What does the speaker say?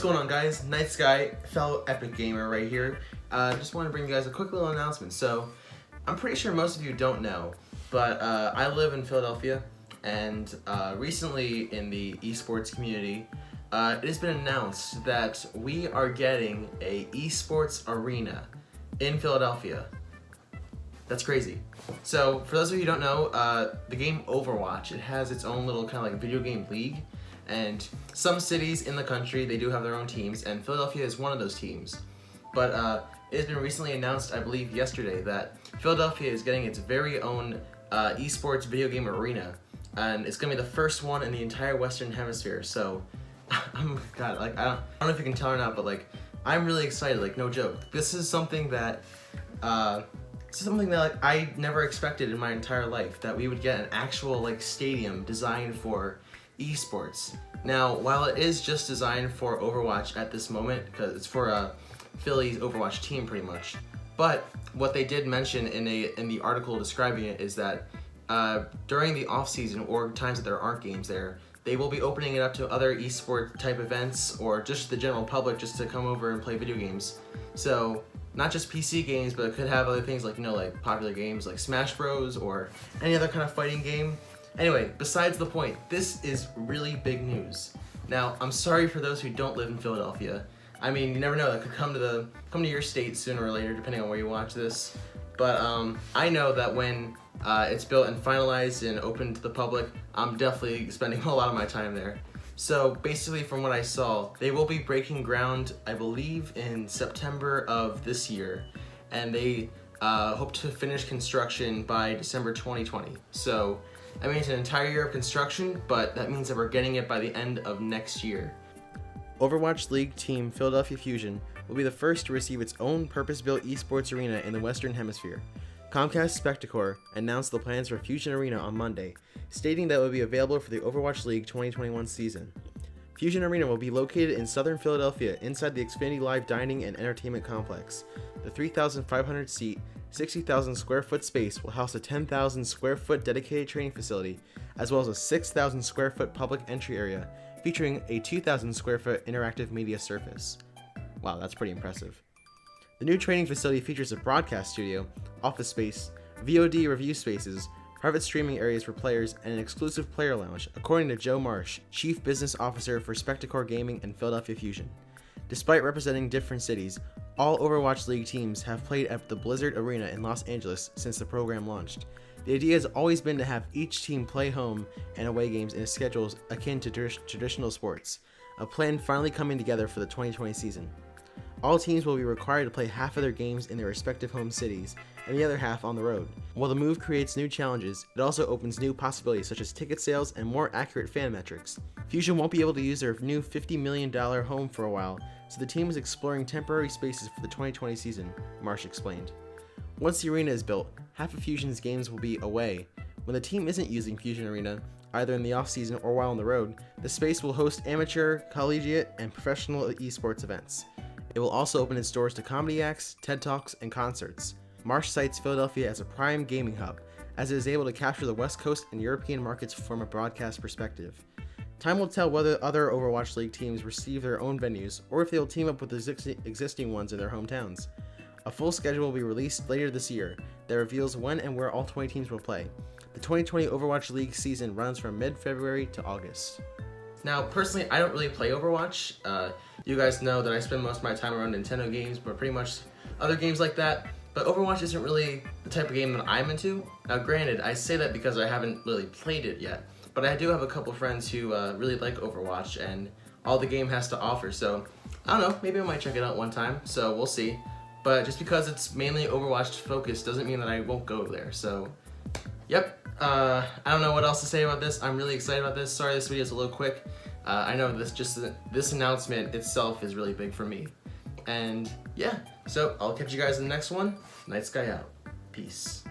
going on, guys? KnightSky, fellow epic gamer right here. Just want to bring you guys a quick little announcement. So, I'm pretty sure most of you don't know, but I live in Philadelphia, and recently in the esports community, it has been announced that we are getting a esports arena in Philadelphia. That's crazy. So, for those of you who don't know, the game Overwatch, it has its own little kind of like video game league. And some cities in the country, they do have their own teams, and Philadelphia is one of those teams. But it has been recently announced, I believe yesterday, that Philadelphia is getting its very own esports video game arena, and it's gonna be the first one in the entire Western Hemisphere. So, God, like I don't know if you can tell or not, but like I'm really excited. Like no joke, this is something that like I never expected in my entire life, that we would get an actual like stadium designed for esports. Now, while it is just designed for Overwatch at this moment, because it's for Philly's Overwatch team pretty much, but what they did mention in the article describing it is that during the off season or times that there aren't games there, they will be opening it up to other esport type events or just the general public just to come over and play video games. So not just PC games, but it could have other things like, you know, like popular games like Smash Bros or any other kind of fighting game. Anyway, besides the point, this is really big news. Now, I'm sorry for those who don't live in Philadelphia. I mean, you never know, that could come to your state sooner or later, depending on where you watch this. But I know that when it's built and finalized and open to the public, I'm definitely spending a lot of my time there. So basically, from what I saw, they will be breaking ground, I believe, in September of this year, and they hope to finish construction by December 2020. So, I mean, it's an entire year of construction, but that means that we're getting it by the end of next year. Overwatch League team Philadelphia Fusion will be the first to receive its own purpose-built esports arena in the Western Hemisphere. Comcast Spectacor announced the plans for Fusion Arena on Monday, stating that it will be available for the Overwatch League 2021 season. Fusion Arena will be located in southern Philadelphia inside the Xfinity Live Dining and Entertainment Complex. The 3,500-seat, 60,000 square foot space will house a 10,000 square foot dedicated training facility, as well as a 6,000 square foot public entry area, featuring a 2,000 square foot interactive media surface. Wow, that's pretty impressive. The new training facility features a broadcast studio, office space, VOD review spaces, private streaming areas for players, and an exclusive player lounge, according to Joe Marsh, Chief Business Officer for Spectacor Gaming and Philadelphia Fusion. Despite representing different cities, all Overwatch League teams have played at the Blizzard Arena in Los Angeles since the program launched. The idea has always been to have each team play home and away games in schedules akin to traditional sports, a plan finally coming together for the 2020 season. All teams will be required to play half of their games in their respective home cities, and the other half on the road. While the move creates new challenges, it also opens new possibilities such as ticket sales and more accurate fan metrics. Fusion won't be able to use their new $50 million home for a while, so the team is exploring temporary spaces for the 2020 season, Marsh explained. Once the arena is built, half of Fusion's games will be away. When the team isn't using Fusion Arena, either in the off-season or while on the road, the space will host amateur, collegiate, and professional esports events. It will also open its doors to comedy acts, TED Talks, and concerts. Marsh cites Philadelphia as a prime gaming hub, as it is able to capture the West Coast and European markets from a broadcast perspective. Time will tell whether other Overwatch League teams receive their own venues, or if they will team up with existing ones in their hometowns. A full schedule will be released later this year that reveals when and where all 20 teams will play. The 2020 Overwatch League season runs from mid-February to August. Now, personally, I don't really play Overwatch. You guys know that I spend most of my time around Nintendo games, but pretty much other games like that. But Overwatch isn't really the type of game that I'm into. Now, granted, I say that because I haven't really played it yet, but I do have a couple friends who really like Overwatch and all the game has to offer. So, I don't know, maybe I might check it out one time, so we'll see. But just because it's mainly Overwatch focused doesn't mean that I won't go there, so yep. I don't know what else to say about this. I'm really excited about this. Sorry this video is a little quick. I know this announcement itself is really big for me. And yeah, so I'll catch you guys in the next one. KnightSky out. Peace.